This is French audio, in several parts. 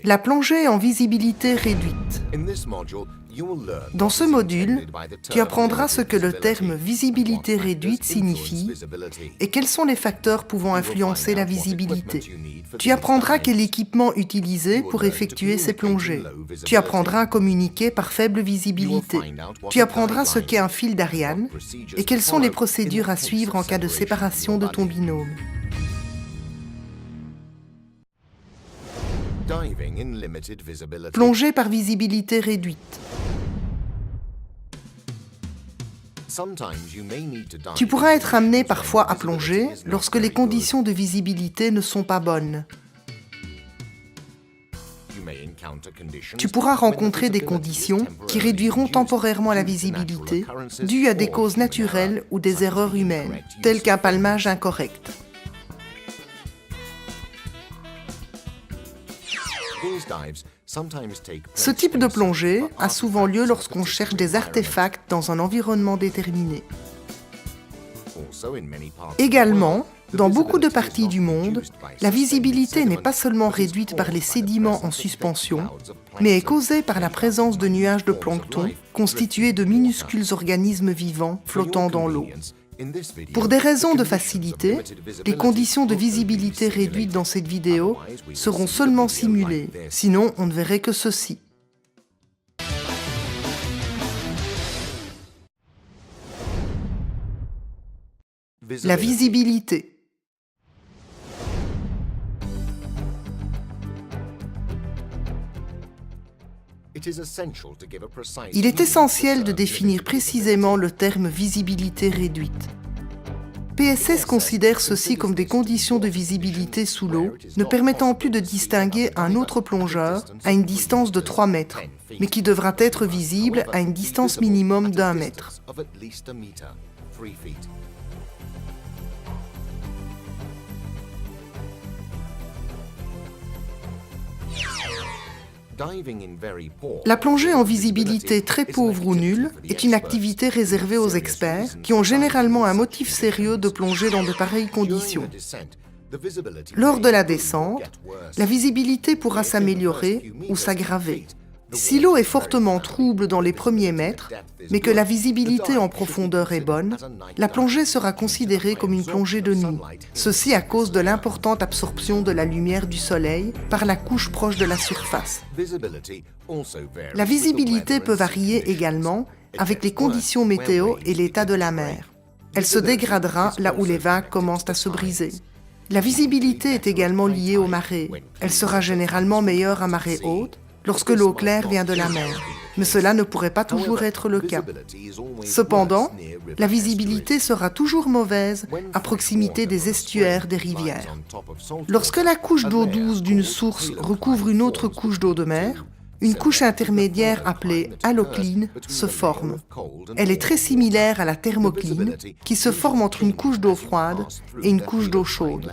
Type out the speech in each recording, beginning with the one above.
La plongée en visibilité réduite. Dans ce module, tu apprendras ce que le terme visibilité réduite signifie et quels sont les facteurs pouvant influencer la visibilité. Tu apprendras quel équipement utiliser pour effectuer ces plongées. Tu apprendras à communiquer par faible visibilité. Tu apprendras ce qu'est un fil d'Ariane et quelles sont les procédures à suivre en cas de séparation de ton binôme. Plongée par visibilité réduite. Tu pourras être amené parfois à plonger lorsque les conditions de visibilité ne sont pas bonnes. Tu pourras rencontrer des conditions qui réduiront temporairement la visibilité dues à des causes naturelles ou des erreurs humaines, telles qu'un palmage incorrect. Ce type de plongée a souvent lieu lorsqu'on cherche des artefacts dans un environnement déterminé. Également, dans beaucoup de parties du monde, la visibilité n'est pas seulement réduite par les sédiments en suspension, mais est causée par la présence de nuages de plancton constitués de minuscules organismes vivants flottant dans l'eau. Pour des raisons de facilité, les conditions de visibilité réduite dans cette vidéo seront seulement simulées, sinon on ne verrait que ceci. La visibilité. Il est essentiel de définir précisément le terme visibilité réduite. PSS considère ceci comme des conditions de visibilité sous l'eau, ne permettant plus de distinguer un autre plongeur à une distance de 3 mètres, mais qui devra être visible à une distance minimum d'1 mètre. La plongée en visibilité très pauvre ou nulle est une activité réservée aux experts qui ont généralement un motif sérieux de plonger dans de pareilles conditions. Lors de la descente, la visibilité pourra s'améliorer ou s'aggraver. Si l'eau est fortement trouble dans les premiers mètres, mais que la visibilité en profondeur est bonne, la plongée sera considérée comme une plongée de nuit. Ceci à cause de l'importante absorption de la lumière du soleil par la couche proche de la surface. La visibilité peut varier également avec les conditions météo et l'état de la mer. Elle se dégradera là où les vagues commencent à se briser. La visibilité est également liée aux marées. Elle sera généralement meilleure à marée haute, lorsque l'eau claire vient de la mer, mais cela ne pourrait pas toujours être le cas. Cependant, la visibilité sera toujours mauvaise à proximité des estuaires des rivières. Lorsque la couche d'eau douce d'une source recouvre une autre couche d'eau de mer, une couche intermédiaire appelée halocline se forme. Elle est très similaire à la thermocline, qui se forme entre une couche d'eau froide et une couche d'eau chaude.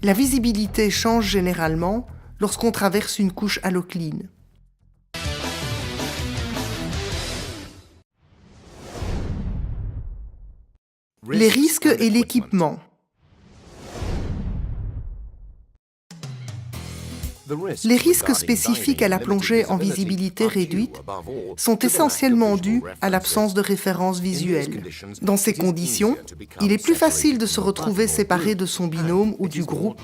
La visibilité change généralement lorsqu'on traverse une couche halocline. Les risques et l'équipement. Les risques spécifiques à la plongée en visibilité réduite sont essentiellement dus à l'absence de référence visuelle. Dans ces conditions, il est plus facile de se retrouver séparé de son binôme ou du groupe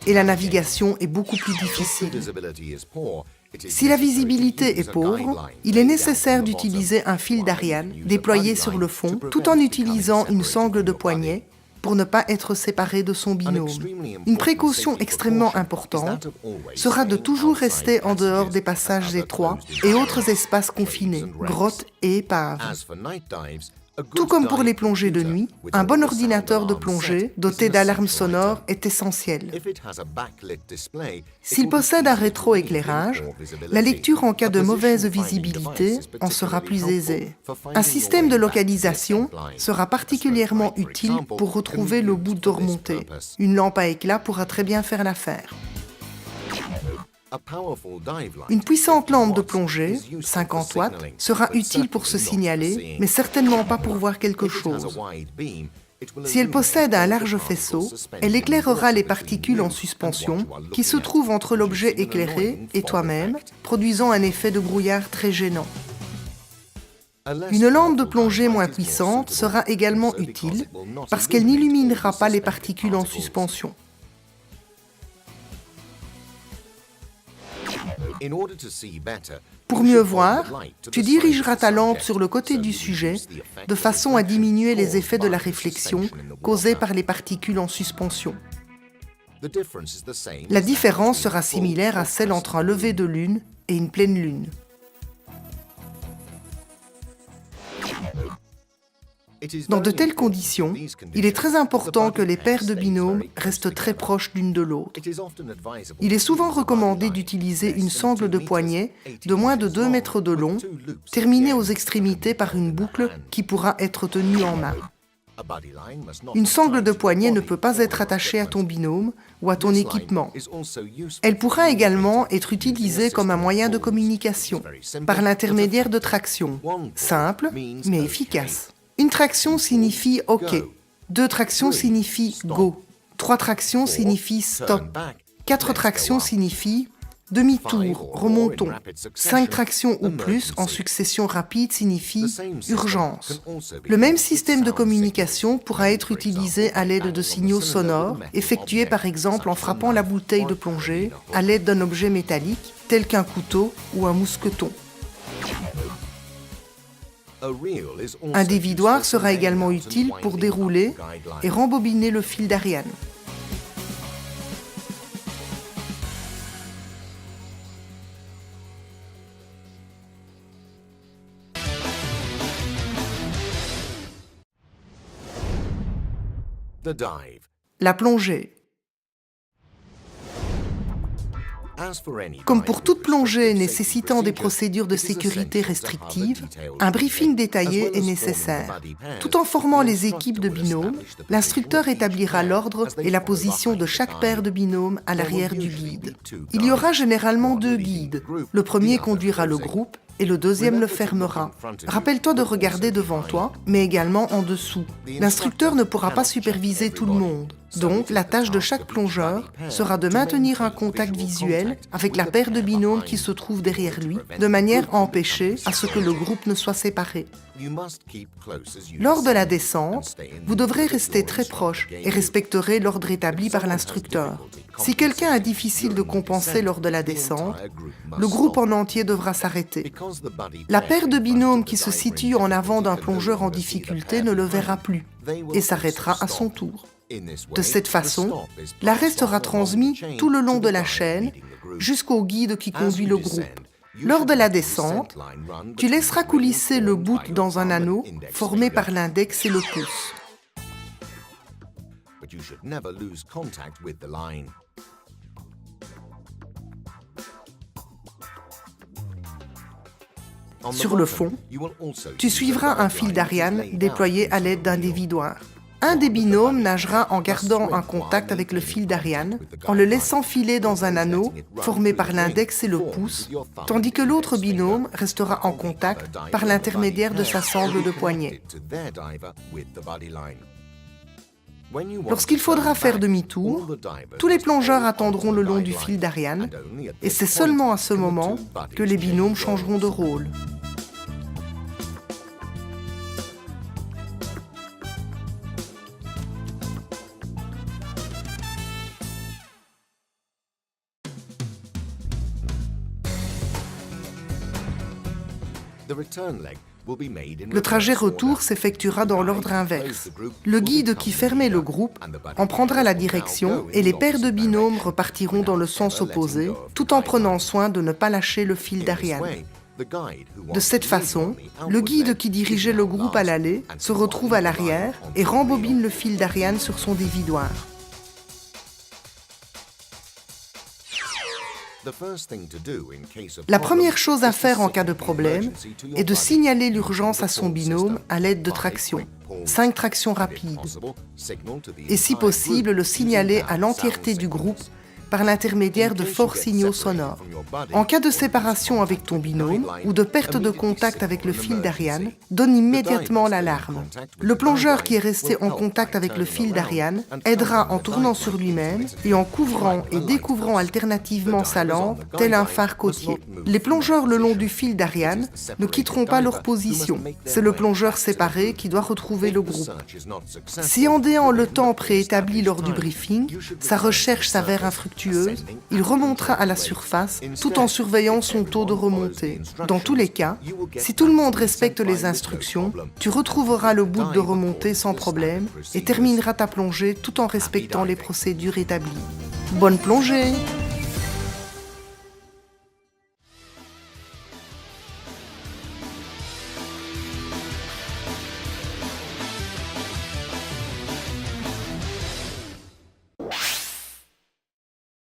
et la navigation est beaucoup plus difficile. Si la visibilité est pauvre, il est nécessaire d'utiliser un fil d'Ariane déployé sur le fond tout en utilisant une sangle de poignet pour ne pas être séparé de son binôme. Une précaution extrêmement importante sera de toujours rester en dehors des passages étroits et autres espaces confinés, grottes et épaves. Tout comme pour les plongées de nuit, un bon ordinateur de plongée doté d'alarmes sonores est essentiel. S'il possède un rétroéclairage, la lecture en cas de mauvaise visibilité en sera plus aisée. Un système de localisation sera particulièrement utile pour retrouver le bout de remontée. Une lampe à éclat pourra très bien faire l'affaire. Une puissante lampe de plongée, 50 watts, sera utile pour se signaler, mais certainement pas pour voir quelque chose. Si elle possède un large faisceau, elle éclairera les particules en suspension qui se trouvent entre l'objet éclairé et toi-même, produisant un effet de brouillard très gênant. Une lampe de plongée moins puissante sera également utile parce qu'elle n'illuminera pas les particules en suspension. Pour mieux voir, tu dirigeras ta lampe sur le côté du sujet de façon à diminuer les effets de la réflexion causés par les particules en suspension. La différence sera similaire à celle entre un lever de lune et une pleine lune. Dans de telles conditions, il est très important que les paires de binômes restent très proches l'une de l'autre. Il est souvent recommandé d'utiliser une sangle de poignet de moins de 2 mètres de long, terminée aux extrémités par une boucle qui pourra être tenue en main. Une sangle de poignet ne peut pas être attachée à ton binôme ou à ton équipement. Elle pourra également être utilisée comme un moyen de communication, par l'intermédiaire de tractions, simples mais efficaces. Une traction signifie OK, 2 tractions signifient Go, 3 tractions signifient Stop, 4 tractions signifient demi-tour, remontons, 5 tractions ou plus en succession rapide signifie urgence. Le même système de communication pourra être utilisé à l'aide de signaux sonores, effectués par exemple en frappant la bouteille de plongée à l'aide d'un objet métallique tel qu'un couteau ou un mousqueton. Un dévidoir sera également utile pour dérouler et rembobiner le fil d'Ariane. La plongée. Comme pour toute plongée nécessitant des procédures de sécurité restrictives, un briefing détaillé est nécessaire. Tout en formant les équipes de binômes, l'instructeur établira l'ordre et la position de chaque paire de binômes à l'arrière du guide. Il y aura généralement 2 guides. Le premier conduira le groupe et le deuxième le fermera. Rappelle-toi de regarder devant toi, mais également en dessous. L'instructeur ne pourra pas superviser tout le monde. Donc, la tâche de chaque plongeur sera de maintenir un contact visuel avec la paire de binômes qui se trouve derrière lui, de manière à empêcher à ce que le groupe ne soit séparé. Lors de la descente, vous devrez rester très proche et respecterez l'ordre établi par l'instructeur. Si quelqu'un est difficile de compenser lors de la descente, le groupe en entier devra s'arrêter. La paire de binômes qui se situe en avant d'un plongeur en difficulté ne le verra plus et s'arrêtera à son tour. De cette façon, l'arrêt sera transmis tout le long de la chaîne jusqu'au guide qui conduit le groupe. Lors de la descente, tu laisseras coulisser le bout dans un anneau formé par l'index et le pouce. Sur le fond, tu suivras un fil d'Ariane déployé à l'aide d'un dévidoir. Un des binômes nagera en gardant un contact avec le fil d'Ariane, en le laissant filer dans un anneau formé par l'index et le pouce, tandis que l'autre binôme restera en contact par l'intermédiaire de sa sangle de poignet. Lorsqu'il faudra faire demi-tour, tous les plongeurs attendront le long du fil d'Ariane, et c'est seulement à ce moment que les binômes changeront de rôle. Le trajet retour s'effectuera dans l'ordre inverse. Le guide qui fermait le groupe en prendra la direction et les paires de binômes repartiront dans le sens opposé, tout en prenant soin de ne pas lâcher le fil d'Ariane. De cette façon, le guide qui dirigeait le groupe à l'aller se retrouve à l'arrière et rembobine le fil d'Ariane sur son dévidoir. La première chose à faire en cas de problème est de signaler l'urgence à son binôme à l'aide de tractions, 5 tractions rapides, et si possible le signaler à l'entièreté du groupe par l'intermédiaire de forts signaux sonores. En cas de séparation avec ton binôme ou de perte de contact avec le fil d'Ariane, donne immédiatement l'alarme. Le plongeur qui est resté en contact avec le fil d'Ariane aidera en tournant sur lui-même et en couvrant et découvrant alternativement sa lampe, tel un phare côtier. Les plongeurs le long du fil d'Ariane ne quitteront pas leur position. C'est le plongeur séparé qui doit retrouver le groupe. Si en déant le temps préétabli lors du briefing, sa recherche s'avère infructueuse, il remontera à la surface tout en surveillant son taux de remontée. Dans tous les cas, si tout le monde respecte les instructions, tu retrouveras le bout de remontée sans problème et termineras ta plongée tout en respectant les procédures établies. Bonne plongée!